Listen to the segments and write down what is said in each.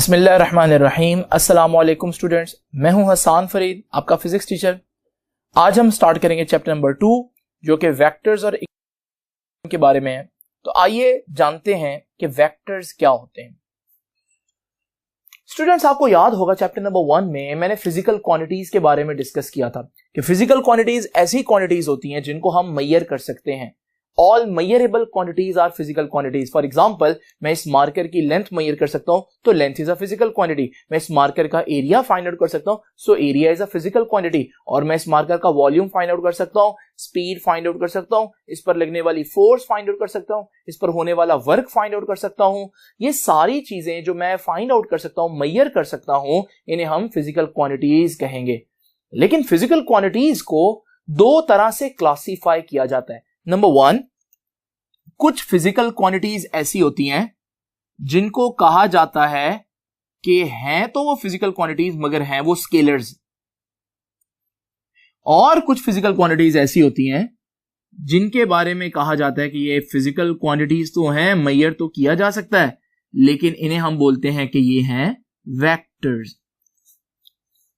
बिस्मिल्लाहिर्रहमानिर्रहीम। अस्सलाम वालेकुम स्टूडेंट्स, मैं हूं हसन फरीद, आपका फिजिक्स टीचर। आज हम स्टार्ट करेंगे चैप्टर नंबर 2 जो कि वेक्टर्स और इक्वेशन के बारे में है। तो आइए जानते हैं कि वेक्टर्स क्या होते हैं। स्टूडेंट्स, आपको याद होगा चैप्टर नंबर 1 में मैंने फिजिकल क्वांटिटीज के बारे में डिस्कस किया था कि फिजिकल क्वांटिटीज ऐसी क्वांटिटीज होती हैं जिनको हम मेजर कर सकते हैं। All measurable quantities are physical quantities. For example, मैं इस मार्कर की लेंथ मेजर कर सकता हूं तो length is a physical quantity. मैं इस मार्कर का एरिया फाइंड आउट कर सकता हूं, so area is a physical quantity. और मैं इस मार्कर का वॉल्यूम फाइंड आउट कर सकता हूं, स्पीड फाइंड आउट कर सकता हूं, इस पर लगने वाली फोर्स फाइंड आउट कर सकता हूं, इस पर होने वाला वर्क फाइंड आउट कर सकता हूं। ये सारी चीजें जो मैं फाइंड आउट कर सकता हूं, मेजर कर सकता हूं, इन्हें हम फिजिकल क्वांटिटीज कहेंगे। लेकिन फिजिकल क्वांटिटीज को दो तरह से क्लासिफाई किया जाता है। नंबर 1, कुछ फिजिकल क्वांटिटीज ऐसी होती हैं जिनको कहा जाता है कि हैं तो वो फिजिकल क्वांटिटीज मगर हैं वो स्केलर्स। और कुछ फिजिकल क्वांटिटीज ऐसी होती हैं जिनके बारे में कहा जाता है कि ये फिजिकल क्वांटिटीज तो हैं, मेजर तो किया जा सकता है, लेकिन इन्हें हम बोलते हैं कि ये हैं वेक्टर्स।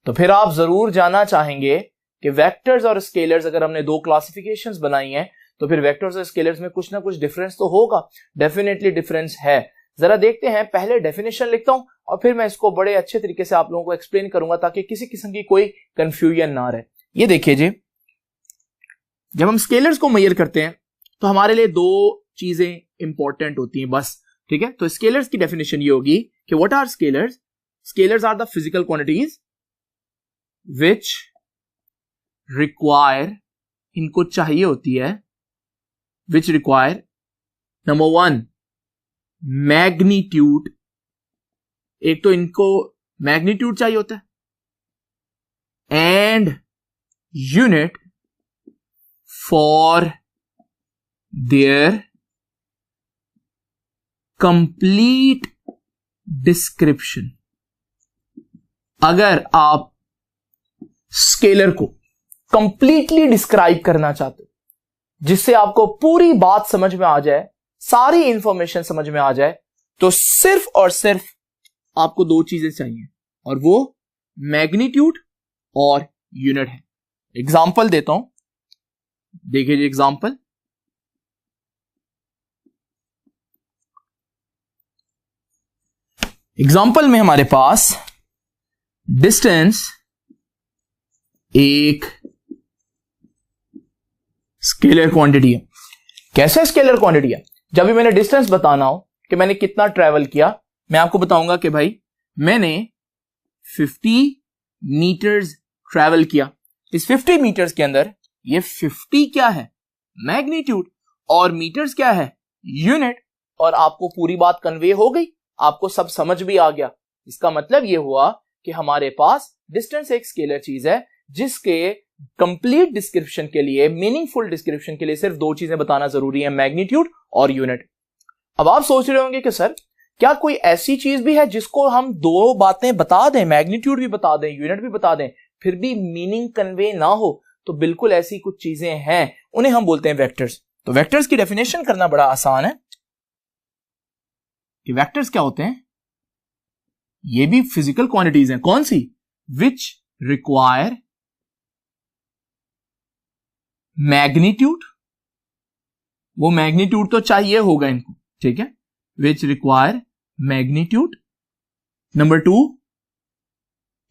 तो फिर आप जरूर जानना चाहेंगे कि वेक्टर्स और स्केलर्स, अगर हमने दो क्लासिफिकेशंस बनाई हैं तो फिर वेक्टर्स और स्केलर्स में कुछ ना कुछ डिफरेंस तो होगा। डेफिनेटली डिफरेंस है। जरा देखते हैं, पहले डेफिनेशन लिखता हूं और फिर मैं इसको बड़े अच्छे तरीके से आप लोगों को एक्सप्लेन करूंगा ताकि किसी किस्म की कोई कंफ्यूजन ना रहे। ये देखिए जी, जब हम स्केलर्स को मेजर करते हैं तो हमारे लिए दो चीजें इंपॉर्टेंट होती हैं बस, ठीक है। तो स्केलर्स की डेफिनेशन ये होगी कि what are scalars? Scalars are the physical quantities which require, इनको चाहिए होती है, which require number 1 मैग्नीट्यूड। एक तो इनको मैग्नीट्यूड चाहिए होता है and unit for their complete description. अगर आप स्केलर को कंप्लीटली डिस्क्राइब करना चाहते हो, जिससे आपको पूरी बात समझ में आ जाए, सारी इंफॉर्मेशन समझ में आ जाए, तो सिर्फ और सिर्फ आपको दो चीजें चाहिए और वो मैग्नीट्यूड और यूनिट है। एग्जांपल देता हूं, देखिए जी एग्जांपल। एग्जांपल में हमारे पास डिस्टेंस एक स्केलर क्वांटिटी है। कैसे स्केलर क्वांटिटी है? जब भी मैंने डिस्टेंस बताना हो कि मैंने कितना ट्रेवल किया, मैं आपको बताऊंगा कि भाई मैंने 50 मीटर्स ट्रेवल किया। इस 50 मीटर्स के अंदर ये 50 क्या है? मैग्नीट्यूड। और मीटर्स क्या है? यूनिट। और आपको पूरी बात कन्वे हो गई, आपको सब समझ भी आ गया। इसका मतलब ये हुआ कि हमारे पास डिस्टेंस एक स्केलर चीज है जिसके कंप्लीट डिस्क्रिप्शन के लिए, मीनिंगफुल डिस्क्रिप्शन के लिए सिर्फ दो चीजें बताना जरूरी है, मैग्नीट्यूड और यूनिट। अब आप सोच रहे होंगे कि सर क्या कोई ऐसी चीज भी है जिसको हम दो बातें बता दें, मैग्नीट्यूड भी बता दें, यूनिट भी बता दें, फिर भी मीनिंग कन्वे ना हो? तो बिल्कुल ऐसी कुछ चीजें हैं, उन्हें हम बोलते हैं वेक्टर्स। तो वेक्टर्स की डेफिनेशन करना बड़ा आसान है कि वेक्टर्स क्या होते हैं। ये भी फिजिकल क्वांटिटीज हैं। कौन सी? विच रिक्वायर मैग्नीट्यूड, वो मैग्नीट्यूड तो चाहिए होगा इनको, ठीक है। Which require magnitude. Number 2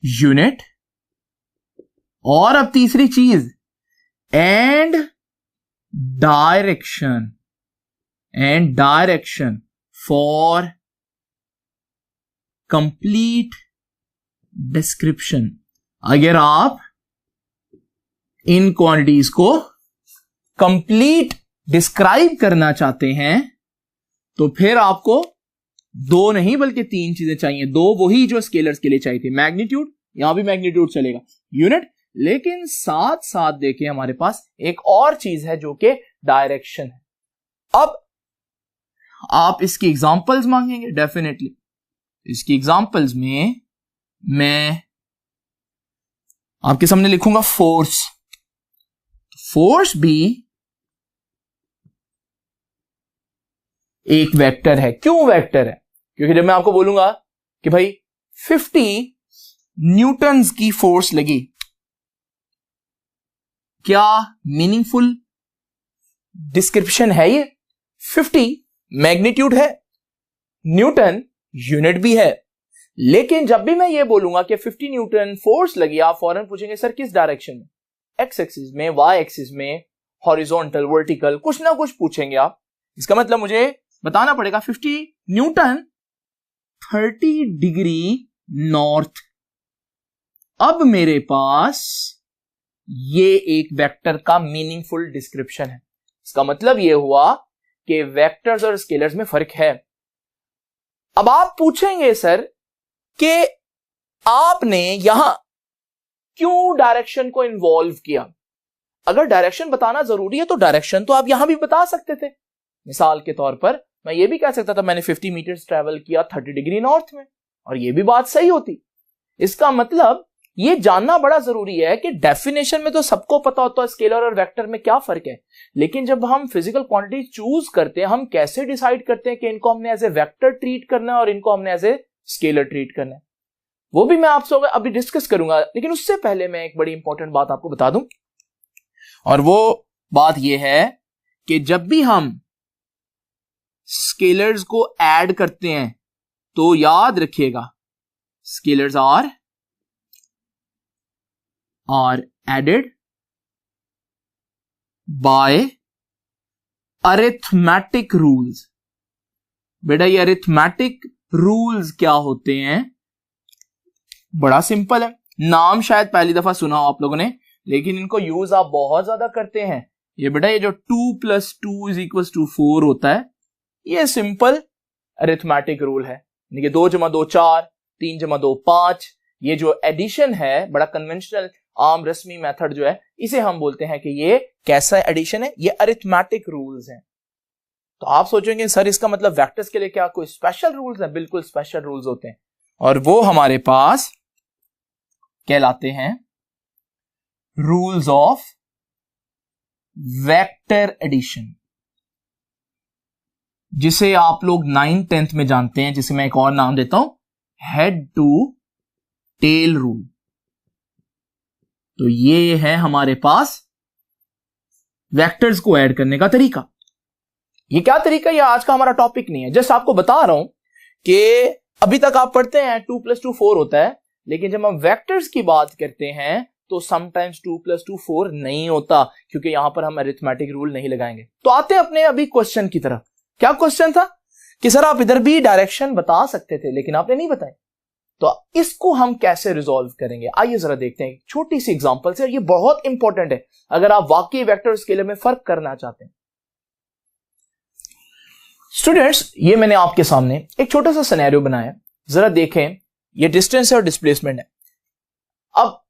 unit. और अब तीसरी चीज and direction, and direction for complete description. अगर आप इन क्वांटिटीज को कंप्लीट डिस्क्राइब करना चाहते हैं तो फिर आपको दो नहीं बल्कि तीन चीजें चाहिए। दो वही जो स्केलर्स के लिए चाहिए थी, मैग्नीट्यूड, यहां भी मैग्नीट्यूड चलेगा, यूनिट, लेकिन साथ साथ देखिए हमारे पास एक और चीज है जो कि डायरेक्शन है। अब आप इसकी एग्जांपल्स मांगेंगे, डेफिनेटली इसकी एग्जांपल्स में मैं आपके सामने लिखूंगा फोर्स। फोर्स भी एक वेक्टर है। क्यों वेक्टर है? क्योंकि जब मैं आपको बोलूंगा कि भाई 50 न्यूटन्स की फोर्स लगी। क्या मीनिंगफुल डिस्क्रिप्शन है ये? 50 मैग्नीट्यूड है, न्यूटन यूनिट भी है, लेकिन जब भी मैं ये बोलूंगा कि 50 न्यूटन फोर्स लगी, आप फौरन पूछेंगे सर किस डायरेक्शन में? एक्स एक्सिस में, वाई एक्सिस में, हॉरिजॉन्टल, वर्टिकल, कुछ ना कुछ पूछेंगे आप। इसका मतलब मुझे बताना पड़ेगा 50 न्यूटन 30 डिग्री नॉर्थ। अब मेरे पास ये एक वेक्टर का मीनिंगफुल डिस्क्रिप्शन है। इसका मतलब ये हुआ कि वेक्टर्स और स्केलर्स में फर्क है। अब आप पूछेंगे सर कि आपने यहां क्यों डायरेक्शन को इन्वॉल्व किया? अगर डायरेक्शन बताना जरूरी है तो डायरेक्शन तो आप यहां भी बता सकते थे। मिसाल के तौर पर मैं ये भी कह सकता था मैंने 50 मीटर ट्रेवल किया 30 डिग्री नॉर्थ में, और ये भी बात सही होती। इसका मतलब ये जानना बड़ा जरूरी है कि डेफिनेशन में तो सबको पता होता है स्केलर और वेक्टर में क्या फर्क है, लेकिन जब हम फिजिकल क्वांटिटी चूज करते हैं हम कैसे डिसाइड करते हैं कि इनको हमने एज ए वेक्टर ट्रीट करना है और इनको हमने एज ए स्केलर ट्रीट करना है, वो भी मैं आपसे अभी डिस्कस करूंगा। लेकिन उससे पहले मैं एक बड़ी इंपॉर्टेंट बात आपको बता दूं, और वो बात यह है कि जब भी हम स्केलर्स को ऐड करते हैं तो याद रखिएगा scalars are added by arithmetic rules। बेटा ये अरिथमेटिक रूल्स क्या होते हैं? बड़ा सिंपल है, नाम शायद पहली दफा सुना हो आप लोगों ने, लेकिन इनको यूज आप बहुत ज्यादा करते हैं। ये बेटा ये जो 2 + 2 = 4 होता है, ये सिंपल अरिथमेटिक रूल है। 2 + 2 4, 3 + 2 5। ये जो एडिशन है बड़ा कन्वेंशनल आम रस्मी मेथड जो है, इसे हम बोलते हैं कि ये कैसा एडिशन है? ये अरिथमेटिक रूल्स हैं। तो आप सोचेंगे सर इसका मतलब वेक्टर्स के लिए क्या कोई स्पेशल रूल्स हैं? बिल्कुल स्पेशल रूल्स होते हैं, और वो हमारे पास कहलाते हैं रूल्स ऑफ वेक्टर एडिशन, जिसे आप लोग 9th 10th में जानते हैं, जिसे मैं एक और नाम देता हूं हेड टू टेल रूल। तो ये है हमारे पास वेक्टर्स को ऐड करने का तरीका। ये क्या तरीका, ये आज का हमारा टॉपिक नहीं है, जस्ट आपको बता रहा हूं कि अभी तक आप पढ़ते हैं 2 + 2 4 होता है, लेकिन जब हम वेक्टर्स की बात करते हैं तो समटाइम्स 2 + 2 4 नहीं होता, क्योंकि यहां पर हम अरिथमेटिक रूल नहीं लगाएंगे। तो आते हैं अपने अभी क्वेश्चन की तरफ। क्या क्वेश्चन था कि सर आप इधर भी डायरेक्शन बता सकते थे लेकिन आपने नहीं बताई, तो इसको हम कैसे रिजॉल्व करेंगे? आइए जरा देखते हैं छोटी सी एग्जांपल से। ये बहुत इंपॉर्टेंट है अगर आप वाकई वेक्टर और स्केलर में फर्क करना चाहते हैं। स्टूडेंट्स, ये मैंने आपके सामने एक छोटा सा सिनेरियो बनाया, जरा देखें। ये डिस्टेंस और डिस्प्लेसमेंट है। अब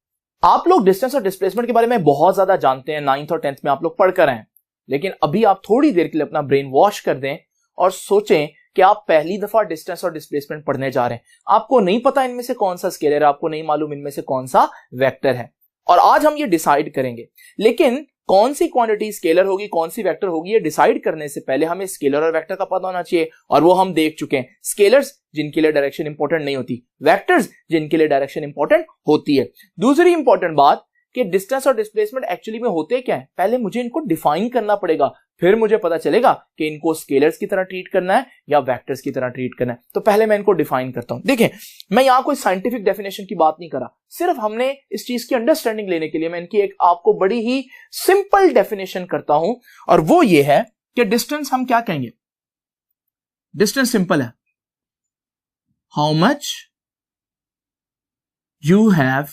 आप लोग डिस्टेंस और डिस्प्लेसमेंट के बारे में बहुत ज्यादा जानते हैं, 9th और 10th में आप लोग पढ़ कर आए हैं, लेकिन अभी आप थोड़ी देर के लिए अपना ब्रेन वॉश कर दें और सोचें कि आप पहली दफा डिस्टेंस और डिस्प्लेसमेंट पढ़ने जा रहे हैं। आपको नहीं पता इनमें से कौन सा स्केलर है, आपको नहीं मालूम इनमें से कौन सा वेक्टर है, और आज हम ये डिसाइड करेंगे। लेकिन कौन सी क्वांटिटी स्केलर होगी कौन सी वेक्टर होगी, ये डिसाइड करने से पहले हमें स्केलर और वेक्टर का पता होना चाहिए, और वो हम देख चुके हैं। स्केलर्स जिनके लिए डायरेक्शन इंपॉर्टेंट नहीं होती, वेक्टर्स जिनके लिए डायरेक्शन इंपॉर्टेंट होती है। दूसरी इंपॉर्टेंट बात कि डिस्टेंस और डिस्प्लेसमेंट एक्चुअली में होते क्या है, पहले मुझे इनको डिफाइन करना पड़ेगा, फिर मुझे पता चलेगा कि इनको स्केलर्स की तरह ट्रीट करना है या वेक्टर्स की तरह ट्रीट करना है। तो पहले मैं इनको डिफाइन करता हूं। देखें, मैं यहां कोई साइंटिफिक डेफिनेशन की बात नहीं कर रहा, सिर्फ हमने इस चीज की अंडरस्टैंडिंग लेने के लिए मैं इनकी एक आपको बड़ी ही सिंपल डेफिनेशन करता हूं, और वो ये है कि डिस्टेंस हम क्या कहेंगे? डिस्टेंस सिंपल है, how much you have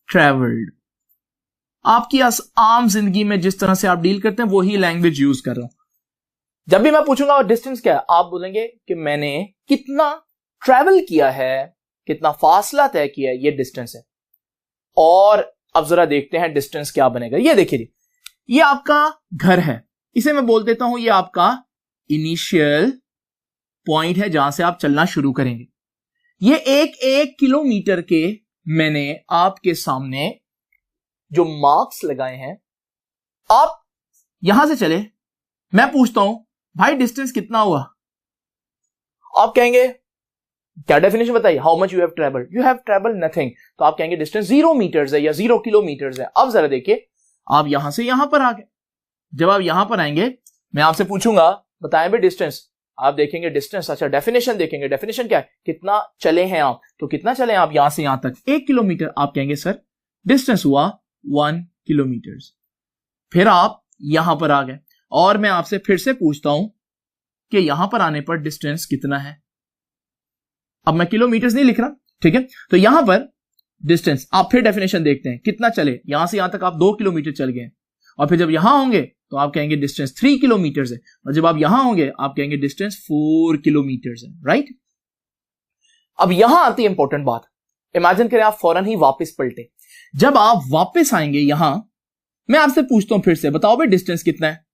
travelled. आपकी आम जिंदगी में जिस तरह से आप डील करते हैं वही लैंग्वेज यूज कर रहा हूं। जब भी मैं पूछूंगा डिस्टेंस क्या है, आप बोलेंगे कि मैंने कितना ट्रैवल किया है, कितना फासला तय किया है, ये डिस्टेंस है। और अब जरा देखते हैं डिस्टेंस क्या बनेगा। ये देखिए जी, ये आपका घर है, इसे मैं बोल देता हूं ये आपका इनिशियल पॉइंट है जहां से आप चलना शुरू करेंगे। ये 1 किलोमीटर के मैंने आपके सामने जो मार्क्स लगाए हैं, आप यहां से चले, मैं पूछता हूं भाई डिस्टेंस कितना हुआ, आप कहेंगे क्या डेफिनेशन बताइए, how much you have travelled, you have travelled nothing, तो आप कहेंगे डिस्टेंस 0 मीटर्स है या 0 किलोमीटर्स है। अब जरा देखिए, आप यहां से यहां पर आ गए, जब आप यहां पर आएंगे मैं आपसे पूछूंगा बताएं भी डिस्टेंस, आप देखेंगे डिस्टेंस, अच्छा डेफिनेशन देखेंगे, डेफिनेशन क्या है, कितना चले हैं आप, तो कितना चले हैं आप यहां से यहां तक 1 किलोमीटर, आप कहेंगे सर डिस्टेंस हुआ 1 किलोमीटर। फिर आप यहां पर आ गए और मैं आपसे फिर से पूछता हूं कि यहां पर आने पर डिस्टेंस कितना है। अब मैं किलोमीटर्स नहीं लिख रहा, ठीक है, तो यहां पर डिस्टेंस आप फिर डेफिनेशन देखते हैं कितना चले, यहां से यहां तक आप 2 किलोमीटर चल गए, और फिर जब यहां होंगे तो आप कहेंगे डिस्टेंस 3 किलोमीटर है, और जब आप यहां होंगे आप कहेंगे डिस्टेंस 4 किलोमीटर है, राइट। अब यहां आती है इंपॉर्टेंट बात, इमेजिन करें आप फौरन ही वापस पलटे, जब आप वापस आएंगे यहां, मैं आपसे पूछता हूं फिर से बताओ भाई डिस्टेंस कितना है।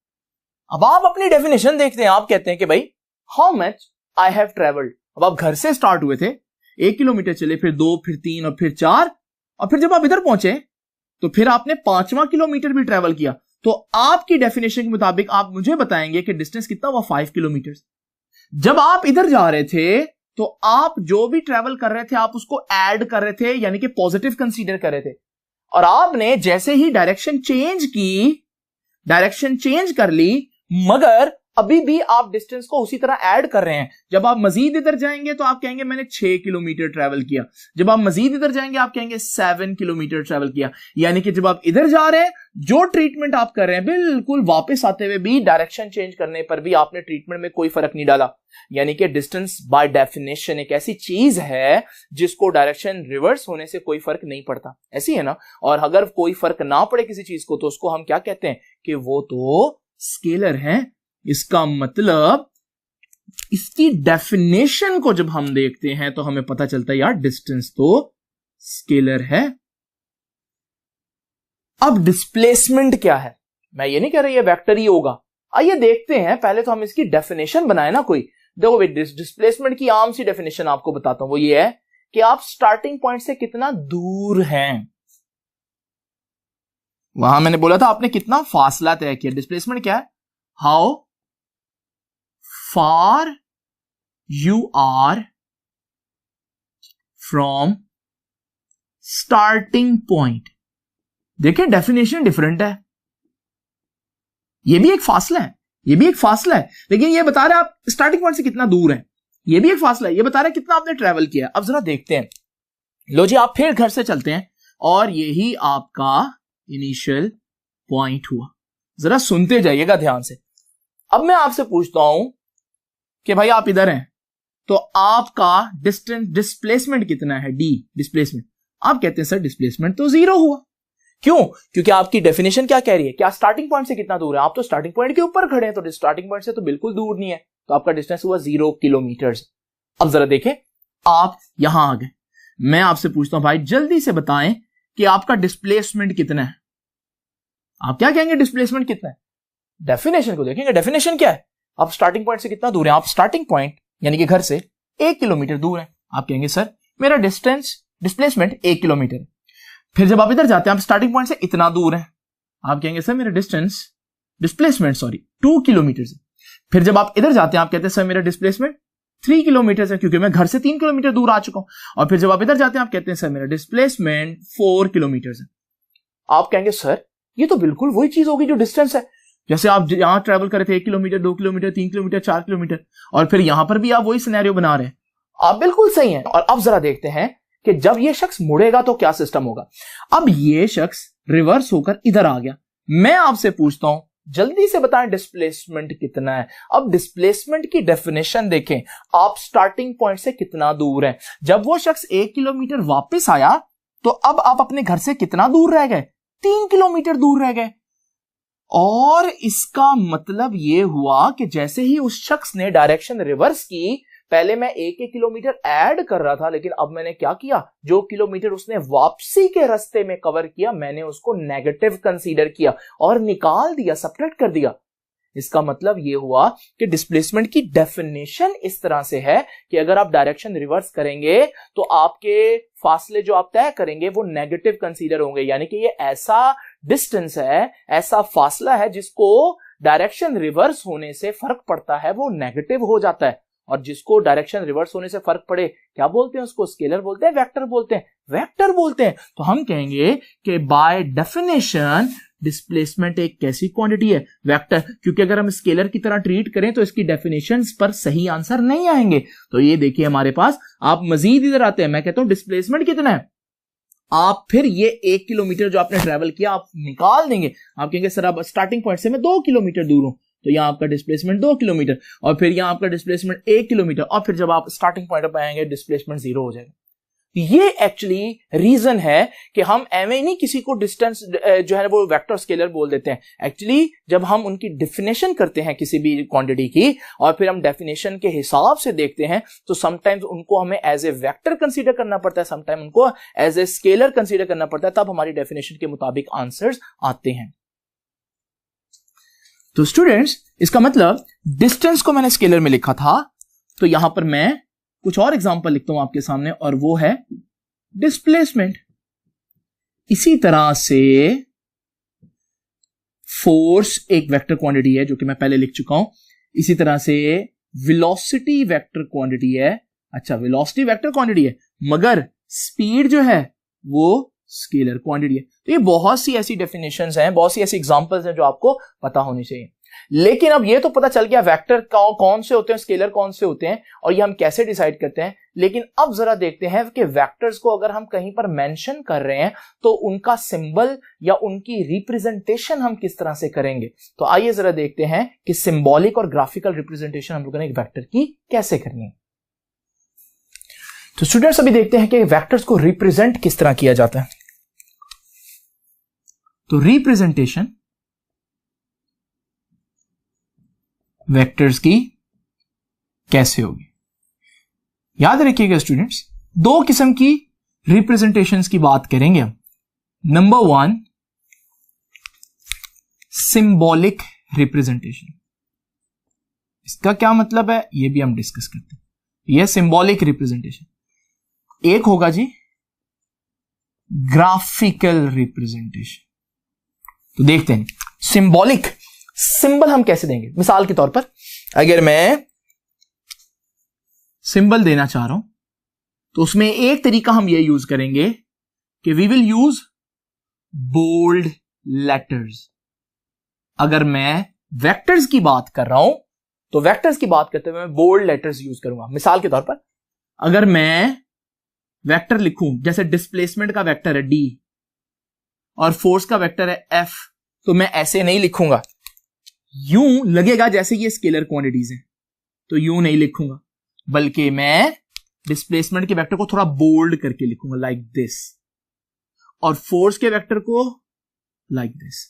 अब आप अपनी डेफिनेशन देखते हैं, आप कहते हैं कि भाई how much I have travelled. अब आप घर से स्टार्ट हुए थे, 1 किलोमीटर चले, फिर 2, फिर 3 और फिर 4, और फिर जब आप इधर पहुंचे तो फिर आपने 5वां किलोमीटर भी ट्रेवल किया, तो आपकी डेफिनेशन के मुताबिक आप मुझे बताएंगे कि डिस्टेंस कितना हुआ 5 किलोमीटर। जब आप इधर जा रहे थे तो आप जो भी ट्रेवल कर रहे थे आप उसको ऐड कर रहे थे, यानी कि पॉजिटिव कंसीडर कर रहे थे, और आपने जैसे ही डायरेक्शन चेंज कर ली, मगर अभी भी आप डिस्टेंस को उसी तरह ऐड कर रहे हैं। जब आप मजीद इधर जाएंगे तो आप कहेंगे मैंने 6 किलोमीटर ट्रेवल किया, जब आप मजीद इधर जाएंगे आप कहेंगे 7 किलोमीटर ट्रेवल किया, यानी कि जब आप इधर जा रहे हैं जो ट्रीटमेंट आप कर रहे हैं बिल्कुल वापस आते हुए भी डायरेक्शन चेंज करने पर भी आपने ट्रीटमेंट में कोई फर्क नहीं डाला। यानी कि डिस्टेंस बाय डेफिनेशन एक ऐसी चीज है जिसको डायरेक्शन रिवर्स होने से कोई फर्क नहीं पड़ता, ऐसी है ना। और अगर कोई फर्क ना पड़े किसी चीज को तो उसको हम क्या कहते हैं कि वो तो स्केलर है। इसका मतलब इसकी डेफिनेशन को जब हम देखते हैं तो हमें पता चलता है यार डिस्टेंस तो स्केलर है। अब डिस्प्लेसमेंट क्या है, मैं ये नहीं कह रही है वेक्टर ही होगा, आइए देखते हैं, पहले तो हम इसकी डेफिनेशन बनाए ना कोई। देखो डिस्प्लेसमेंट की आम सी डेफिनेशन आपको बताता हूं, वो ये है कि आप स्टार्टिंग पॉइंट से कितना दूर हैं। वहां मैंने बोला था आपने कितना फासला तय किया। डिस्प्लेसमेंट क्या है, how far you are from starting point। देखें डेफिनेशन डिफरेंट है, यह भी एक फासला है, यह भी एक फासला है, लेकिन यह बता रहा है आप स्टार्टिंग पॉइंट से कितना दूर है, यह भी एक फासला है, यह बता रहा है कितना आपने ट्रेवल किया। अब जरा देखते हैं, लो जी आप फिर घर से चलते हैं और यही आपका इनिशियल पॉइंट हुआ। जरा सुनते जाइएगा ध्यान से। अब मैं आपसे पूछता हूं कि भाई आप इधर हैं तो आपका डिस्टेंस डिस्प्लेसमेंट कितना है, डी डिस्प्लेसमेंट। आप कहते हैं सर डिस्प्लेसमेंट तो 0 हुआ, क्यों? क्योंकि आपकी डेफिनेशन क्या कह रही है, क्या स्टार्टिंग पॉइंट से कितना दूर है, आप तो स्टार्टिंग पॉइंट के ऊपर खड़े हैं, तो स्टार्टिंग पॉइंट से तो बिल्कुल दूर नहीं है, तो आपका डिस्टेंस हुआ 0 किलोमीटर। अब जरा देखें, आप यहां आ गए, मैं आपसे पूछता हूं भाई जल्दी से बताएं कि आपका डिस्प्लेसमेंट कितना है। आप क्या कहेंगे डिस्प्लेसमेंट कितना है? डेफिनेशन को देखेंगे, डेफिनेशन क्या है, आप स्टार्टिंग पॉइंट से कितना दूर है, आप स्टार्टिंग पॉइंट यानी कि घर से 1 किलोमीटर दूर है, आप कहेंगे सर मेरा डिस्प्लेसमेंट 1 किलोमीटर है। फिर जब आप इधर जाते हैं आप स्टार्टिंग पॉइंट से इतना दूर है, आप कहेंगे सर मेरा डिस्प्लेसमेंट 2 किलोमीटर है। फिर जब आप इधर जाते हैं आप कहते हैं सर मेरा डिस्प्लेसमेंट 3 किलोमीटर है, क्योंकि मैं घर से 3 किलोमीटर दूर आ चुका हूं। और फिर जब आप इधर जाते हैं आप कहते हैं सर मेरा डिस्प्लेसमेंट 4 किलोमीटर है। आप कहेंगे सर ये तो बिल्कुल वही चीज होगी जो डिस्टेंस है, जैसे आप यहां ट्रेवल कर रहे थे 1 किलोमीटर, 2 किलोमीटर, 3 किलोमीटर, 4 किलोमीटर, और फिर यहां पर भी आप वही सिनेरियो बना रहे हैं। आप बिल्कुल सही हैं। और अब जरा देखते हैं कि जब ये शख्स मुड़ेगा तो क्या सिस्टम होगा। अब ये शख्स रिवर्स होकर इधर आ गया, मैं आपसे पूछता हूं जल्दी से बताएं डिस्प्लेसमेंट कितना है। अब डिस्प्लेसमेंट की डेफिनेशन देखें, आप स्टार्टिंग पॉइंट से कितना दूर है। जब वो शख्स 1 किलोमीटर वापस आया तो अब आप अपने घर से कितना दूर रह गए, 3 किलोमीटर दूर रह गए। और इसका मतलब यह हुआ कि जैसे ही उस शख्स ने डायरेक्शन रिवर्स की, पहले मैं 1 किलोमीटर ऐड कर रहा था, लेकिन अब मैंने क्या किया, जो किलोमीटर उसने वापसी के रास्ते में कवर किया मैंने उसको नेगेटिव कंसीडर किया और निकाल दिया, सब्ट्रैक्ट कर दिया। इसका मतलब यह हुआ कि डिस्प्लेसमेंट की डेफिनेशन इस तरह से है कि अगर आप डायरेक्शन रिवर्स करेंगे तो आपके फासले जो आप तय करेंगे वो नेगेटिव कंसीडर होंगे, यानी कि ये ऐसा डिस्टेंस है, ऐसा फासला है जिसको डायरेक्शन रिवर्स होने से फर्क पड़ता है, वो नेगेटिव हो जाता है। और जिसको डायरेक्शन रिवर्स होने से फर्क पड़े क्या बोलते हैं, उसको स्केलर बोलते हैं, वेक्टर बोलते हैं, वेक्टर बोलते हैं। तो हम कहेंगे कि बाय डेफिनेशन डिस्प्लेसमेंट एक कैसी क्वांटिटी है, वेक्टर, क्योंकि अगर हम स्केलर की तरह ट्रीट करें तो इसकी डेफिनेशंस पर सही आंसर नहीं आएंगे। तो ये देखिए हमारे पास, आप मजीद इधर आते हैं, मैं कहता हूं डिस्प्लेसमेंट कितना है, आप फिर ये 1 किलोमीटर जो आपने ट्रेवल किया आप निकाल देंगे, आप कहेंगे सर अब स्टार्टिंग पॉइंट से मैं 2 किलोमीटर दूर हूं, तो यहां आपका डिस्प्लेसमेंट 2 किलोमीटर, और फिर यहां आपका डिस्प्लेसमेंट 1 किलोमीटर, और फिर जब आप स्टार्टिंग पॉइंट पर आएंगे डिस्प्लेसमेंट 0 हो जाएगा। ये एक्चुअली रीजन है कि हम एवं नहीं किसी को डिस्टेंस जो है वो वेक्टर स्केलर बोल देते हैं। एक्चुअली जब हम उनकी डेफिनेशन करते हैं किसी भी क्वांटिटी की और फिर हम डेफिनेशन के हिसाब से देखते हैं तो समटाइम्स उनको हमें एज ए वेक्टर कंसीडर करना पड़ता है, समटाइम उनको एज ए स्केलर कंसीडर करना पड़ता है, तब हमारी डेफिनेशन के मुताबिक आंसर्स आते हैं। तो स्टूडेंट्स इसका मतलब डिस्टेंस को मैंने स्केलर में लिखा था, तो यहां पर मैं कुछ और एग्जांपल लिखता हूं आपके सामने, और वो है डिस्प्लेसमेंट। इसी तरह से फोर्स एक वेक्टर क्वांटिटी है जो कि मैं पहले लिख चुका हूं, इसी तरह से वेलोसिटी वेक्टर क्वांटिटी है। अच्छा, वेलोसिटी वेक्टर क्वांटिटी है मगर स्पीड जो है वो स्केलर क्वांटिटी है। तो ये बहुत सी ऐसी डेफिनेशंस हैं, बहुत सी ऐसी एग्जांपल्स हैं जो आपको पता होनी चाहिए। लेकिन अब ये तो पता चल गया वेक्टर कौन से होते हैं, स्केलर कौन से होते हैं, और ये हम कैसे डिसाइड करते हैं। लेकिन अब जरा देखते हैं कि वेक्टर्स को अगर हम कहीं पर मेंशन कर रहे हैं तो उनका सिंबल या उनकी रिप्रेजेंटेशन हम किस तरह से करेंगे। तो आइए जरा देखते हैं कि सिंबॉलिक और ग्राफिकल रिप्रेजेंटेशन हम लोगों ने एक वेक्टर की कैसे करनी है। तो स्टूडेंट्स अभी देखते हैं कि वेक्टर्स को रिप्रेजेंट किस तरह किया जाता है। तो रिप्रेजेंटेशन वेक्टर्स की कैसे होगी, याद रखिएगा स्टूडेंट्स, दो किस्म की रिप्रेजेंटेशंस की बात करेंगे हम। Number 1 symbolic representation. इसका क्या मतलब है ये भी हम डिस्कस करते हैं। यह सिंबॉलिक रिप्रेजेंटेशन। एक होगा जी ग्राफिकल रिप्रेजेंटेशन। तो देखते हैं सिंबॉलिक सिंबल हम कैसे देंगे। मिसाल के तौर पर अगर मैं सिंबल देना चाह रहा हूं तो उसमें एक तरीका हम ये यूज करेंगे कि we will use bold letters. अगर मैं वेक्टर्स की बात कर रहा हूं तो वेक्टर्स की बात करते हुए मैं बोल्ड लेटर्स यूज करूंगा। मिसाल के तौर पर अगर मैं वेक्टर लिखूं, जैसे डिस्प्लेसमेंट का वेक्टर है d और फोर्स का वेक्टर है f, तो मैं ऐसे नहीं लिखूंगा, यूं लगेगा जैसे ये स्केलर क्वांटिटीज हैं, तो यूं नहीं लिखूंगा, बल्कि मैं डिस्प्लेसमेंट के वेक्टर को थोड़ा बोल्ड करके लिखूंगा लाइक दिस, और फोर्स के वेक्टर को लाइक दिस।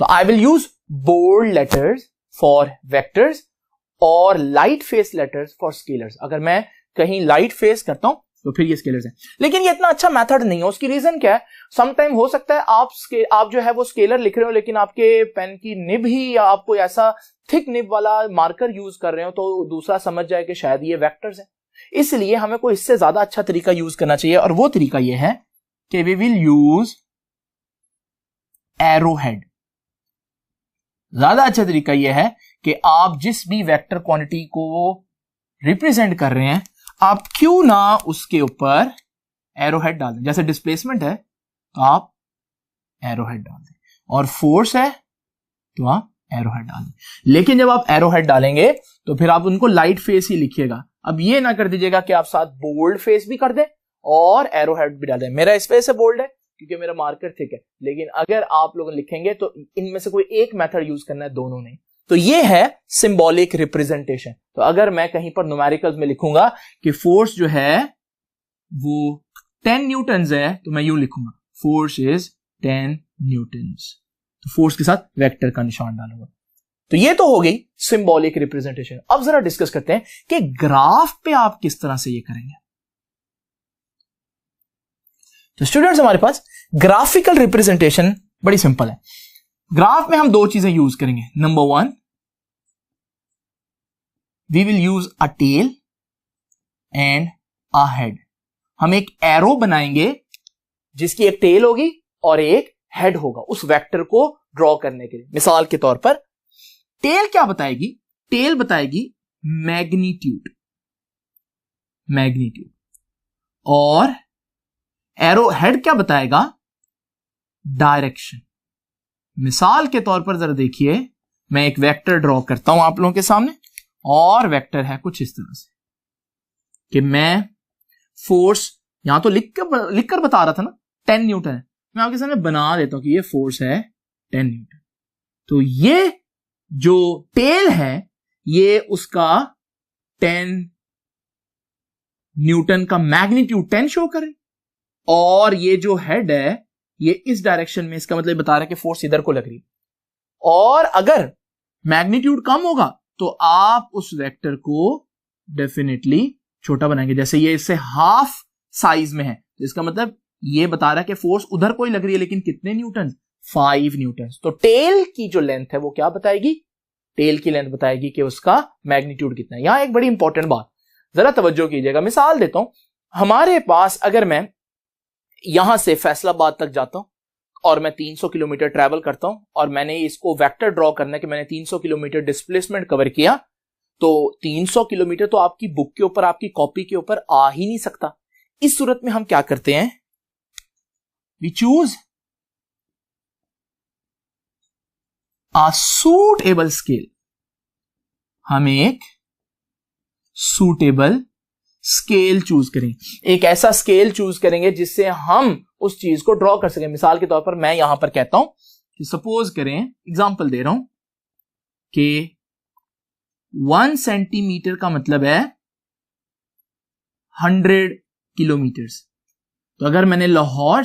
तो I will use bold letters for vectors और light face letters for scalars. अगर मैं कहीं लाइट फेस करता हूं तो फिर ये स्केलर्स हैं। लेकिन ये इतना अच्छा मेथड नहीं है। उसकी रीजन क्या है, समटाइम हो सकता है आप जो है वो स्केलर लिख रहे हो लेकिन आपके पेन की निब ही या आप कोई ऐसा थिक निब वाला मार्कर यूज कर रहे हो तो दूसरा समझ जाए कि शायद ये वेक्टर्स हैं। इसलिए हमें कोई इससे ज्यादा अच्छा तरीका यूज करना चाहिए, और वो तरीका ये है कि we will use arrow head. ज्यादा अच्छा तरीका यह है कि आप जिस भी वेक्टर क्वांटिटी को रिप्रेजेंट कर रहे हैं आप क्यों ना उसके ऊपर एरोहेड डाल दें। जैसे डिस्प्लेसमेंट है तो आप एरोहेड डाल दें, और फोर्स है तो आप एरोहेड डाल दें। लेकिन जब आप एरोहेड डालेंगे तो फिर आप उनको लाइट फेस ही लिखिएगा। अब ये ना कर दीजिएगा कि आप साथ बोल्ड फेस भी कर दें और एरोहेड भी डाल दें। मेरा इस वजह से बोल्ड है क्योंकि मेरा मार्कर थिक है, लेकिन अगर आप लोग लिखेंगे तो इनमें से कोई एक मेथड यूज करना है, दोनों नहीं। तो ये है सिंबॉलिक रिप्रेजेंटेशन। तो अगर मैं कहीं पर न्यूमेरिकल्स में लिखूंगा कि फोर्स जो है वो 10 न्यूटन्स है तो मैं यूं लिखूंगा फोर्स इज 10 न्यूटन्स, तो फोर्स के साथ वेक्टर का निशान डालूंगा। तो ये तो हो गई सिंबॉलिक रिप्रेजेंटेशन। अब जरा डिस्कस करते हैं कि ग्राफ पे आप किस तरह से ये करेंगे। तो स्टूडेंट्स हमारे पास ग्राफिकल रिप्रेजेंटेशन बड़ी सिंपल है। ग्राफ में हम दो चीजें यूज करेंगे। Number 1 we will use a tail and a head. हम एक एरो बनाएंगे जिसकी एक टेल होगी और एक हेड होगा उस वेक्टर को ड्रॉ करने के लिए। मिसाल के तौर पर टेल क्या बताएगी, टेल बताएगी मैग्नीट्यूड। मैग्नीट्यूड, और एरो हेड क्या बताएगा, डायरेक्शन। मिसाल के तौर पर जरा देखिए, मैं एक वेक्टर ड्रॉ करता हूं आप लोगों के सामने, और वेक्टर है कुछ इस तरह से कि मैं फोर्स यहां तो लिखकर बता रहा था ना 10 न्यूटन है, मैं आपके सामने बना देता हूं कि ये फोर्स है 10 न्यूटन। तो ये जो टेल है ये उसका 10 न्यूटन का मैग्नीट्यूड 10 शो करे, और ये जो हेड है ये इस डायरेक्शन में, इसका मतलब बता रहा है कि फोर्स इधर को लग रही है। और अगर मैग्नीट्यूड कम होगा तो आप उस वेक्टर को डेफिनेटली छोटा बनाएंगे, जैसे ये इससे हाफ साइज में है, इसका मतलब ये बता रहा है कि फोर्स उधर कोई लग रही है, लेकिन कितने न्यूटन, 5 न्यूटन। तो टेल की जो लेंथ है वो क्या बताएगी, टेल की लेंथ बताएगी कि उसका मैग्नीट्यूड कितना है। यहां एक बड़ी इंपॉर्टेंट बात जरा तवज्जो कीजिएगा, मिसाल देता हूं, हमारे पास अगर मैं यहां से फैसलाबाद तक जाता हूं और मैं 300 किलोमीटर ट्रैवल करता हूं, और मैंने इसको वेक्टर ड्रॉ करना है कि मैंने 300 किलोमीटर डिस्प्लेसमेंट कवर किया, तो 300 किलोमीटर तो आपकी बुक के ऊपर, आपकी कॉपी के ऊपर आ ही नहीं सकता। इस सूरत में हम क्या करते हैं, we choose a suitable scale. हम एक सूटेबल स्केल चूज करें, एक ऐसा स्केल चूज करेंगे जिससे हम उस चीज को ड्रॉ कर सकें। मिसाल के तौर पर मैं यहां पर कहता हूं कि सपोज करें, एग्जांपल दे रहा हूं कि 1 सेंटीमीटर का मतलब है 100 किलोमीटर्स। तो अगर मैंने लाहौर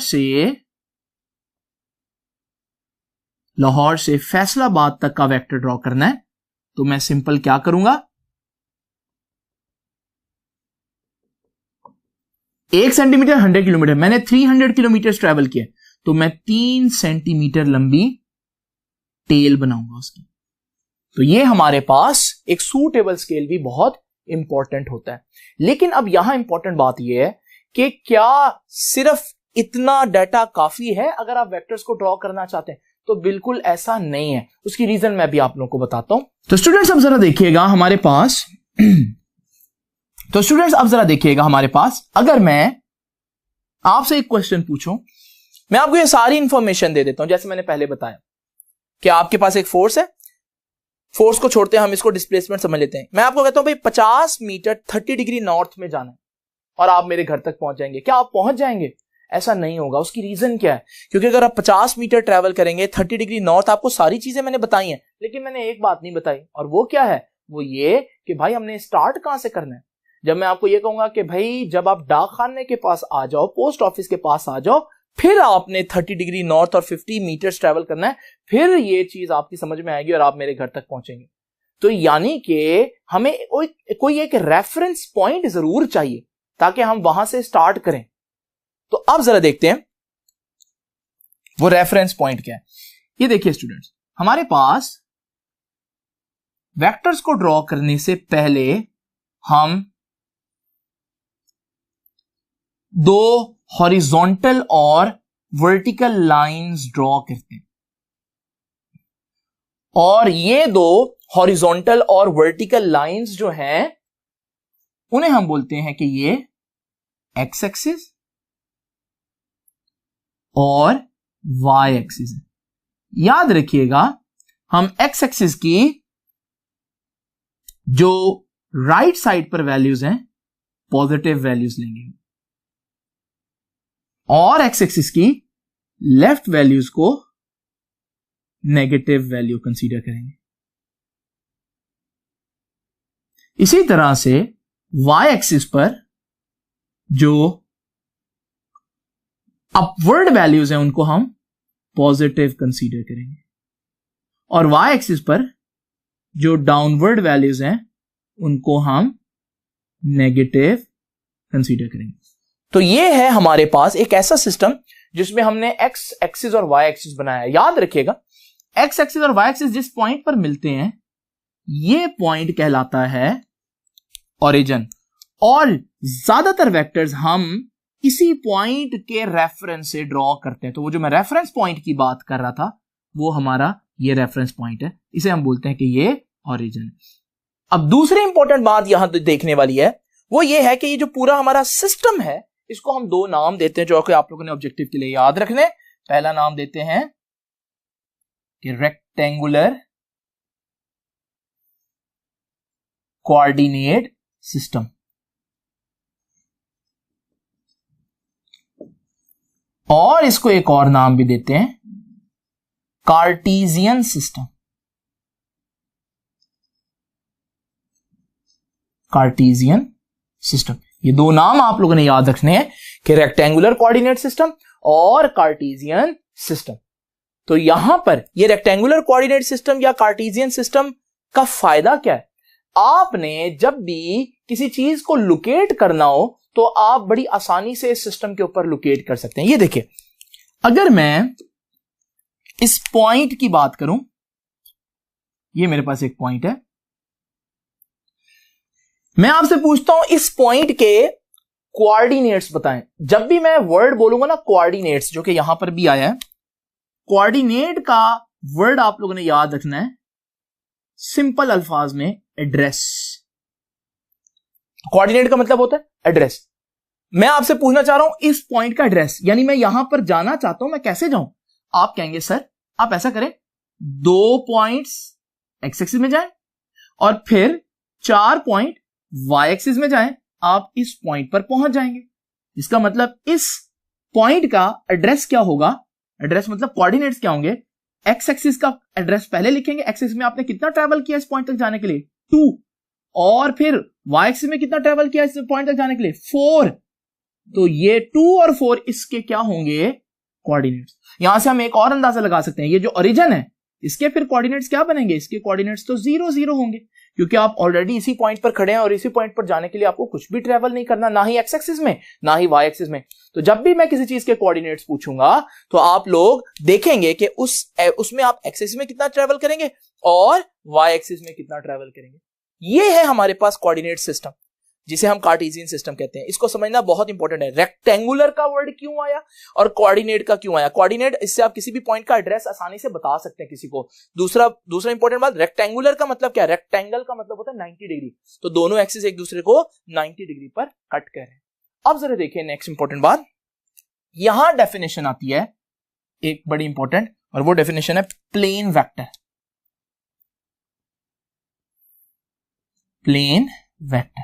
से फैसलाबाद तक का वेक्टर ड्रॉ करना है, तो मैं सिंपल क्या करूंगा, 1 सेंटीमीटर 100 किलोमीटर, मैंने 300 किलोमीटर ट्रैवल किया, तो मैं 3 सेंटीमीटर लंबी टेल बनाऊंगा उसकी। तो ये हमारे पास एक सूटेबल स्केल भी बहुत इंपॉर्टेंट होता है। लेकिन अब यहां इंपॉर्टेंट बात यह है कि क्या सिर्फ इतना डाटा काफी है अगर आप वेक्टर्स को ड्रॉ करना चाहते हैं? तो बिल्कुल ऐसा नहीं है। उसकी रीजन मैं भी आप लोगों को बताता हूं। तो स्टूडेंट्स अब जरा देखिएगा हमारे पास अगर मैं आपसे एक क्वेश्चन पूछूं, मैं आपको ये सारी इंफॉर्मेशन दे देता हूं जैसे मैंने पहले बताया कि आपके पास एक फोर्स है, फोर्स को छोड़ते हैं हम इसको डिस्प्लेसमेंट समझ लेते हैं। मैं आपको कहता हूं भाई 50 मीटर 30 डिग्री नॉर्थ में जाना है और आप मेरे घर तक पहुंच जाएंगे। क्या आप पहुंच जाएंगे? ऐसा नहीं होगा। उसकी रीजन क्या है? क्योंकि अगर आप 50 मीटर ट्रैवल करेंगे 30 डिग्री नॉर्थ, आपको सारी चीजें मैंने बताई हैं, लेकिन मैंने एक बात नहीं बताई, और वो क्या है? वो ये कि भाई हमने स्टार्ट कहां से करना है। जब मैं आपको ये कहूंगा कि भाई जब आप डाकखाने के पास आ जाओ, पोस्ट ऑफिस के पास आ जाओ, फिर आपने 30 डिग्री नॉर्थ और 50 मीटर्स ट्रैवल करना है, फिर ये चीज आपकी समझ में आएगी और आप मेरे घर तक पहुंचेंगे। तो यानी कि हमें कोई एक रेफरेंस पॉइंट जरूर चाहिए ताकि हम वहां से स्टार्ट करें। तो अब जरा देखते हैं वो रेफरेंस पॉइंट क्या है। ये देखिए स्टूडेंट्स, हमारे पास वेक्टर्स को ड्रॉ करने से पहले हम दो हॉरिजॉन्टल और वर्टिकल लाइंस ड्रॉ करते हैं, और ये दो हॉरिजॉन्टल और वर्टिकल लाइंस जो हैं उन्हें हम बोलते हैं कि ये एक्स एक्सिस और वाई एक्सिस है। याद रखिएगा, हम एक्स एक्सिस की जो राइट साइड पर वैल्यूज हैं पॉजिटिव वैल्यूज लेंगे, और एक्स एक्सिस की लेफ्ट वैल्यूज को नेगेटिव वैल्यू कंसीडर करेंगे। इसी तरह से वाई एक्सिस पर जो अपवर्ड वैल्यूज हैं उनको हम पॉजिटिव कंसीडर करेंगे, और वाई एक्सिस पर जो डाउनवर्ड वैल्यूज हैं उनको हम नेगेटिव कंसीडर करेंगे। तो ये है हमारे पास एक ऐसा सिस्टम जिसमें हमने एक्स एक्सिस और वाई एक्सिस बनाया है। याद रखिएगा, एक्स एक्सिस और वाई एक्सिस जिस पॉइंट पर मिलते हैं ये पॉइंट कहलाता है ओरिजिन, और ज्यादातर वेक्टर्स हम इसी पॉइंट के रेफरेंस से ड्रॉ करते हैं। तो वो जो मैं रेफरेंस पॉइंट की बात कर रहा था वो हमारा ये रेफरेंस पॉइंट है, इसे हम बोलते हैं कि ये ओरिजिन। अब दूसरी इंपॉर्टेंट बात यहां देखने वाली है, वो ये है कि ये जो पूरा हमारा सिस्टम है इसको हम दो नाम देते हैं जो कि आप लोगों ने ऑब्जेक्टिव के लिए याद रखने। पहला नाम देते हैं कि रेक्टेंगुलर कोऑर्डिनेट सिस्टम, और इसको एक और नाम भी देते हैं कार्टेशियन सिस्टम। कार्टेशियन सिस्टम, ये दो नाम आप लोगों ने याद रखने हैं कि रेक्टेंगुलर कोऑर्डिनेट सिस्टम और कार्टेशियन सिस्टम। तो यहां पर ये रेक्टेंगुलर कोऑर्डिनेट सिस्टम या कार्टेशियन सिस्टम का फायदा क्या है? आपने जब भी किसी चीज को लोकेट करना हो तो आप बड़ी आसानी से इस सिस्टम के ऊपर लोकेट कर सकते हैं। ये देखिए, अगर मैं इस पॉइंट की बात करूं, ये मेरे पास एक पॉइंट है, मैं आपसे पूछता हूं इस पॉइंट के कोऑर्डिनेट्स बताएं। जब भी मैं वर्ड बोलूंगा ना कोऑर्डिनेट्स, जो कि यहां पर भी आया है, कोऑर्डिनेट का वर्ड आप लोगों ने याद रखना है सिंपल अल्फाज में एड्रेस। कोऑर्डिनेट का मतलब होता है एड्रेस। मैं आपसे पूछना चाह रहा हूं इस पॉइंट का एड्रेस, यानी मैं यहां पर जाना चाहता हूं, मैं कैसे जाऊं? आप कहेंगे सर आप ऐसा करें, 2 पॉइंट्स एक्स एक्सिस में जाएं और फिर 4 पॉइंट वाई एक्सिस में जाएं, आप इस पॉइंट पर पहुंच जाएंगे। इसका मतलब इस पॉइंट का एड्रेस क्या होगा? एड्रेस मतलब कोऑर्डिनेट्स क्या होंगे? एक्स एक्सिस का एड्रेस पहले लिखेंगे, एक्स एक्सिस में आपने कितना ट्रैवल किया इस पॉइंट तक जाने के लिए 2, और फिर वाई एक्सिस में कितना ट्रैवल किया इस पॉइंट तक जाने के लिए 4। तो ये 2 और 4 इसके क्या होंगे? कोऑर्डिनेट्स। यहां से हम एक और अंदाजा लगा सकते हैं, ये जो ओरिजिन है इसके फिर कोऑर्डिनेट्स क्या बनेंगे? इसके कोऑर्डिनेट्स तो 0 0 होंगे, क्योंकि आप ऑलरेडी इसी पॉइंट पर खड़े हैं और इसी पॉइंट पर जाने के लिए आपको कुछ भी ट्रेवल नहीं करना, ना ही एक्स एक्सिस में ना ही वाई एक्सिस में। तो जब भी मैं किसी चीज के कोऑर्डिनेट्स पूछूंगा तो आप लोग देखेंगे कि उसमें आप एक्स एक्सिस में कितना ट्रेवल करेंगे और वाई एक्सिस में कितना ट्रेवल करेंगे। ये है हमारे पास कोऑर्डिनेट सिस्टम, जिसे हम कार्टेशियन सिस्टम कहते हैं। इसको समझना बहुत इंपॉर्टेंट है। रेक्टेंगुलर का वर्ड क्यों आया और कोऑर्डिनेट का क्यों आया? कोऑर्डिनेट, इससे आप किसी भी पॉइंट का एड्रेस आसानी से बता सकते हैं किसी को। दूसरा इंपॉर्टेंट बात, रेक्टेंगुलर का मतलब क्या? रेक्टेंगल का मतलब होता है 90 डिग्री। तो दोनों एक्सिस एक दूसरे को 90 डिग्री पर कट कर रहे हैं। अब जरा देखिए नेक्स्ट इंपॉर्टेंट बात, यहां डेफिनेशन आती है एक बड़ी इंपॉर्टेंट, और वो डेफिनेशन है प्लेन वेक्टर। प्लेन वेक्टर,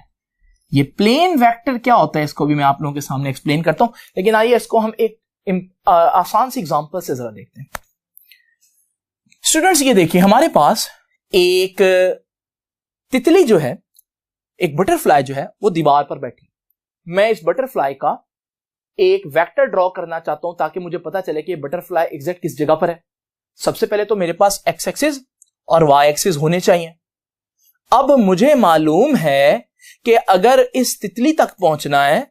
ये प्लेन वेक्टर क्या होता है इसको भी मैं आप लोगों के सामने एक्सप्लेन करता हूं, लेकिन आइए इसको हम एक आसान सी एग्जांपल से जरा देखते हैं। स्टूडेंट्स ये देखिए, हमारे पास एक तितली जो है, एक बटरफ्लाई जो है, वो दीवार पर बैठी। मैं इस बटरफ्लाई का एक वेक्टर ड्रॉ करना चाहता हूं ताकि मुझे पता चले कि बटरफ्लाई एग्जैक्ट किस जगह पर है। सबसे पहले तो मेरे पास एक्स एक्सिस और वाई एक्सिस होने चाहिए। अब मुझे मालूम है कि अगर इस तितली तक पहुंचना है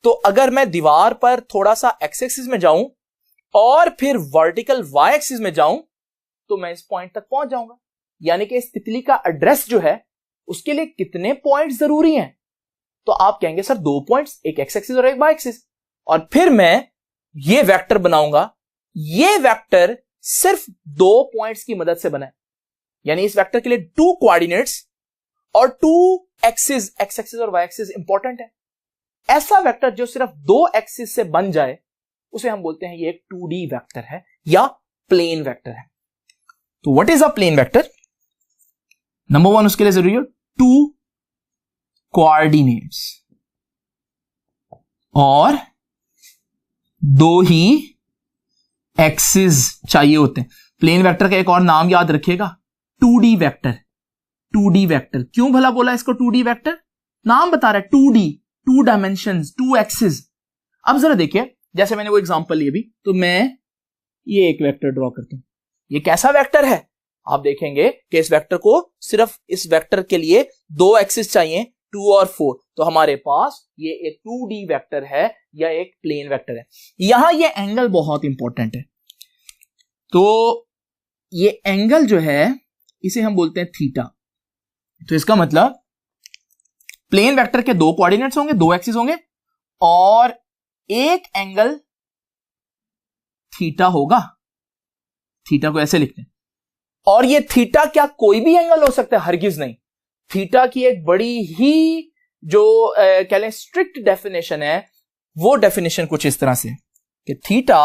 तो अगर मैं दीवार पर थोड़ा सा एक्स एक्सिस में जाऊं और फिर वर्टिकल वाई एक्सिस में जाऊं तो मैं इस पॉइंट तक पहुंच जाऊंगा। यानी कि इस तितली का एड्रेस जो है उसके लिए कितने पॉइंट्स जरूरी हैं? तो आप कहेंगे सर 2 पॉइंट्स, एक एक्स एक्सिस और एक वाई एक्सिस। और फिर मैं ये वेक्टर बनाऊंगा। ये वेक्टर सिर्फ 2 पॉइंट्स की मदद से बना है, यानी इस वेक्टर के लिए 2 कोऑर्डिनेट्स और 2 एक्सिस, एक्स एक्सिस और वाई एक्सिस इंपॉर्टेंट है। ऐसा वेक्टर जो सिर्फ 2 एक्सिस से बन जाए उसे हम बोलते हैं ये एक 2D वेक्टर है या प्लेन वेक्टर है। तो what is a plane vector? Number 1 उसके लिए जरूरी है 2 कोऑर्डिनेट्स और 2 ही एक्सिस चाहिए होते हैं। प्लेन वेक्टर का एक और नाम याद रखिएगा, 2D वेक्टर। 2D वेक्टर क्यों भला बोला इसको 2D वेक्टर? नाम बता रहा है 2D, 2 डायमेंशंस, 2 एक्सिस। अब जरा देखिए, जैसे मैंने वो एग्जांपल लिया भी, तो मैं ये एक वेक्टर ड्रॉ करता हूं। ये कैसा वेक्टर है? आप देखेंगे कि इस वेक्टर को सिर्फ इस वेक्टर के लिए 2 एक्सिस चाहिए, 2 और 4। तो हमारे पास ये एक 2D वेक्टर है या एक प्लेन वेक्टर है। यहां ये एंगल बहुत इंपॉर्टेंट है। तो ये एंगल जो है इसे हम बोलते हैं थीटा। तो इसका मतलब प्लेन वेक्टर के 2 कोऑर्डिनेट्स होंगे, 2 एक्सिस होंगे और एक एंगल थीटा होगा। थीटा को ऐसे लिखते हैं। और ये थीटा क्या कोई भी एंगल हो सकता है? हरगिज नहीं। थीटा की एक बड़ी ही जो कह लें स्ट्रिक्ट डेफिनेशन है, वो डेफिनेशन कुछ इस तरह से कि theta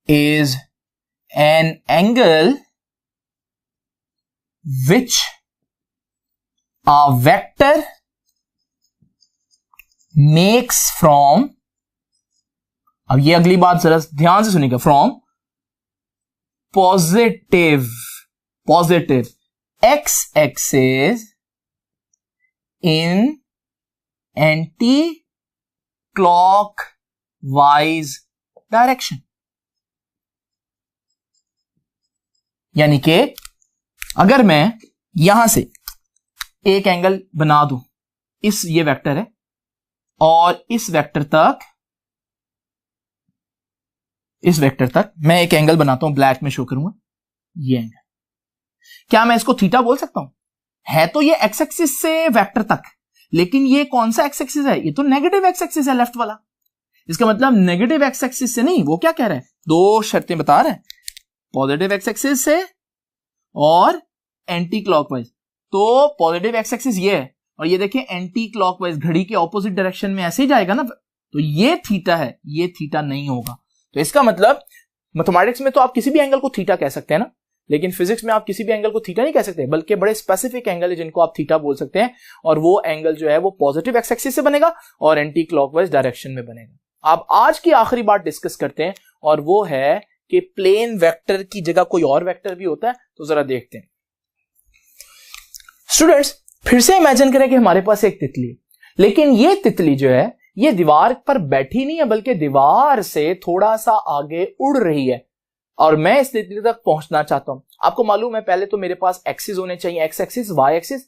is an angle which a vector makes from, अब ये अगली बात जरा ध्यान से सुनिएगा, from positive x axis in anti clock wise direction. यानी कि अगर मैं यहां से एक एंगल बना दूं, ये वेक्टर है और इस वेक्टर तक मैं एक एंगल बनाता हूं, ब्लैक में शो करूंगा ये एंगल, क्या मैं इसको थीटा बोल सकता हूं? है तो ये एक्स एक्सिस से वेक्टर तक, लेकिन ये कौन सा एक्स एक्सिस है? ये तो नेगेटिव एक्स एक्सिस है, लेफ्ट वाला। इसका मतलब नेगेटिव एक्स एक्सिस से नहीं, वो क्या कह रहा है, दो शर्तें बता रहे हैं, पॉजिटिव एक्स एक्सिस से और एंटी क्लॉकवाइज। तो पॉजिटिव एक्स एक्सिस ये है और ये देखिए एंटी क्लॉकवाइज, घड़ी के ऑपोजिट डायरेक्शन में ऐसे ही जाएगा ना, तो ये थीटा है, ये थीटा नहीं होगा। तो इसका मतलब मैथमेटिक्स में तो आप किसी भी एंगल को थीटा कह सकते हैं ना, लेकिन फिजिक्स में आप किसी भी एंगल को थीटा नहीं कह सकते, बल्कि बड़े स्पेसिफिक एंगल है जिनको आप थीटा बोल सकते हैं, और वो एंगल जो है वो पॉजिटिव एक्स एक्सिस से बनेगा और एंटी क्लॉकवाइज डायरेक्शन में बनेगा। आप आज की आखिरी बात डिस्कस करते हैं और वो है कि प्लेन वेक्टर की जगह कोई और वेक्टर भी होता है, तो जरा देखते हैं। स्टूडेंट्स, फिर से इमेजिन करें कि हमारे पास एक तितली है, लेकिन ये तितली जो है ये दीवार पर बैठी नहीं है, बल्कि दीवार से थोड़ा सा आगे उड़ रही है और मैं इस तितली तक पहुंचना चाहता हूं। आपको मालूम है पहले तो मेरे पास एक्सिस होने चाहिए, एक्स एक्सिस, वाई एक्सिस,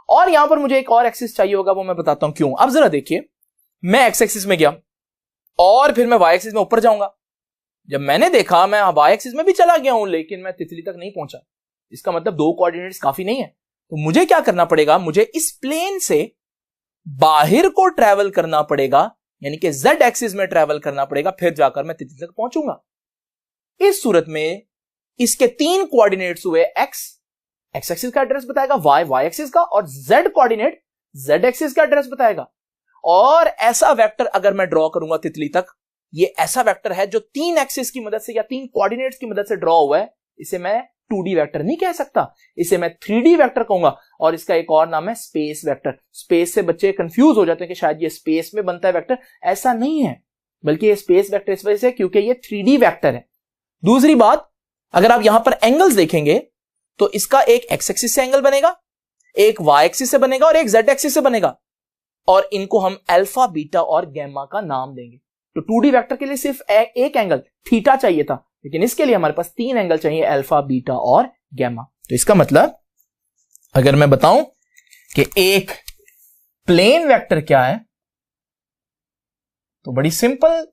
और यहां पर मुझे एक और एक्सिस चाहिए होगा, वो मैं बताता हूं क्यों। अब जरा देखिए, मैं एक्स एक्सिस में गया और फिर मैं वाई एक्सिस में ऊपर जाऊंगा। जब मैंने देखा मैं वाई एक्सिस में भी चला गया हूं, लेकिन मैं तितली तक नहीं पहुंचा। इसका मतलब दो कोऑर्डिनेट्स काफी नहीं है, तो मुझे क्या करना पड़ेगा, मुझे इस प्लेन से बाहर को ट्रैवल करना पड़ेगा, यानी कि z एक्सिस में ट्रैवल करना पड़ेगा, फिर जाकर मैं तितली तक पहुंचूंगा। इस सूरत में इसके तीन कोऑर्डिनेट्स हुए, एक्स एक्सिस का एड्रेस बताएगा, वाई एक्सिस का, और z कोऑर्डिनेट z एक्सिस का एड्रेस बताएगा। और ऐसा वेक्टर अगर मैं ड्रॉ करूंगा तितली तक, ये ऐसा वेक्टर है जो तीन एक्सिस की मदद से या तीन कोऑर्डिनेट्स की मदद से ड्रॉ हुआ है, इसे मैं 2D वेक्टर नहीं कह सकता, इसे मैं 3D वेक्टर कहूंगा, और इसका एक और नाम है स्पेस वेक्टर। स्पेस से बच्चे कंफ्यूज हो जाते हैं कि शायद ये स्पेस में बनता है वेक्टर, ऐसा नहीं है, बल्कि ये स्पेस वेक्टर इस वजह से क्योंकि ये 3D वेक्टर है। दूसरी बात, अगर आप यहां पर एंगल्स देखेंगे तो इसका एक एक्स एक्सिस से एंगल बनेगा, एक वाई एक्सिस से बनेगा और एक जेड एक्सिस से बनेगा, और इनको हम अल्फा, बीटा और गैमा का नाम देंगे। तो 2D वेक्टर के लिए सिर्फ एक एंगल थीटा चाहिए था, लेकिन इसके लिए हमारे पास तीन एंगल चाहिए, अल्फा, बीटा और गैमा। तो इसका मतलब अगर मैं बताऊं कि एक प्लेन वेक्टर क्या है, तो बड़ी सिंपल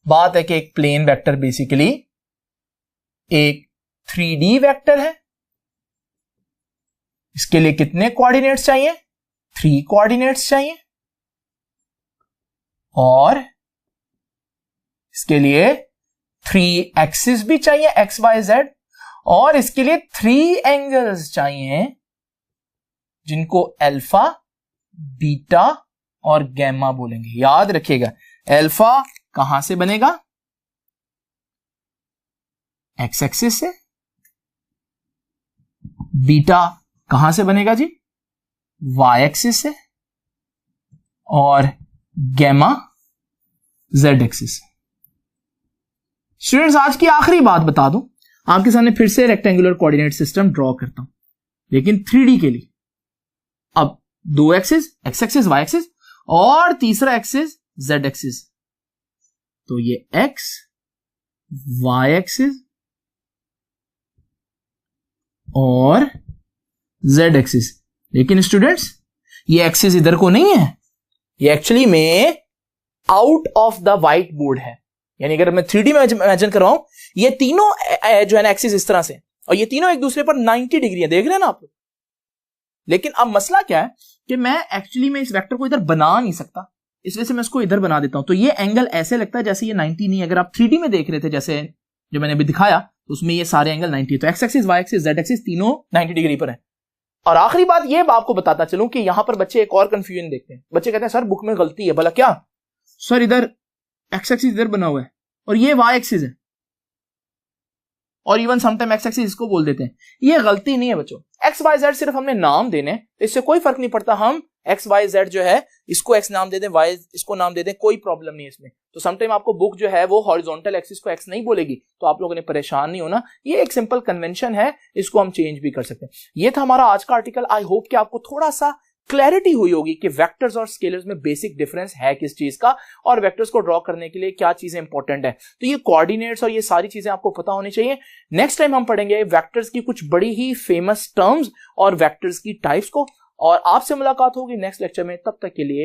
बात है कि एक प्लेन वेक्टर बेसिकली एक 3D वेक्टर है। इसके लिए कितने कोऑर्डिनेट्स चाहिए? 3 कोऑर्डिनेट्स चाहिए, और इसके लिए 3 एक्सिस भी चाहिए, एक्स वाई जेड, और इसके लिए 3 एंगल्स चाहिए जिनको अल्फा, बीटा और गैमा बोलेंगे। याद रखिएगा, अल्फा कहां से बनेगा? एक्स एक्सिस से। बीटा कहां से बनेगा जी? वाई एक्सिस से। और गैमा जेड एक्सिस से। स्टूडेंट्स, आज की आखिरी बात बता दूं, आपके सामने फिर से रेक्टेंगुलर कोऑर्डिनेट सिस्टम ड्रॉ करता हूं, लेकिन 3D के लिए। अब 2 axis, x axis, y axis, और तीसरा एक्सिस जेड एक्सिस। तो ये एक्स, वाई एक्सिस और जेड एक्सिस। लेकिन स्टूडेंट्स, ये एक्सिस इधर को नहीं है, ये एक्चुअली में out of the white board है। यानी अगर मैं 3D में इमेजिन कर रहा हूं, ये तीनों जो है ना एक्सिस इस तरह से, और ये तीनों एक दूसरे पर 90 डिग्री है, देख रहे हैं ना आप। लेकिन अब मसला क्या है कि मैं एक्चुअली में इस वेक्टर को इधर बना नहीं सकता, इस वजह से मैं इसको इधर बना देता हूं। तो ये एंगल ऐसे लगता है जैसे ये 90 नहीं है। अगर आप 3D में देख रहे थे, जैसे जो मैंने अभी दिखाया, उसमें ये सारे एंगल 90, तो x axis, y axis, z axis तीनों 90 डिग्री पर है। और आखिरी बात ये आपको बताता चलूं कि यहां पर बच्चे एक और कंफ्यूजन देखते हैं। बच्चे कहते हैं सर बुक में गलती है। भला क्या सर, इधर एक्स एक्सिस इधर बना हुआ है और ये वाई एक्सिस है, और इवन समटाइम एक्स एक्सिस इसको बोल देते हैं। ये गलती नहीं है बच्चों, एक्स वाई जेड सिर्फ हमने नाम देने, इससे कोई फर्क नहीं पड़ता। हम एक्स वाई जेड जो है इसको एक्स नाम दे दें, वाई इसको नाम दे दें, कोई प्रॉब्लम नहीं है इसमें। तो समटाइम आपको बुक जो है वो हॉरिजॉन्टल एक्सिस को एक्स नहीं बोलेगी, तो आप लोगों ने परेशान नहीं होना, ये एक सिंपल कन्वेंशन है, इसको हम चेंज भी कर सकते हैं। ये था हमारा आज का आर्टिकल। आई होप कि आपको थोड़ा सा क्लैरिटी हुई होगी कि वेक्टर्स और स्केलर्स में बेसिक डिफरेंस है किस चीज का, और वेक्टर्स को ड्रॉ करने के लिए क्या चीजें इंपॉर्टेंट है। तो ये कोऑर्डिनेट्स और ये सारी चीजें आपको पता होनी चाहिए। नेक्स्ट टाइम हम पढ़ेंगे वेक्टर्स की कुछ बड़ी ही फेमस टर्म्स और वेक्टर्स की टाइप्स को, और आपसे मुलाकात होगी नेक्स्ट लेक्चर में। तब तक के लिए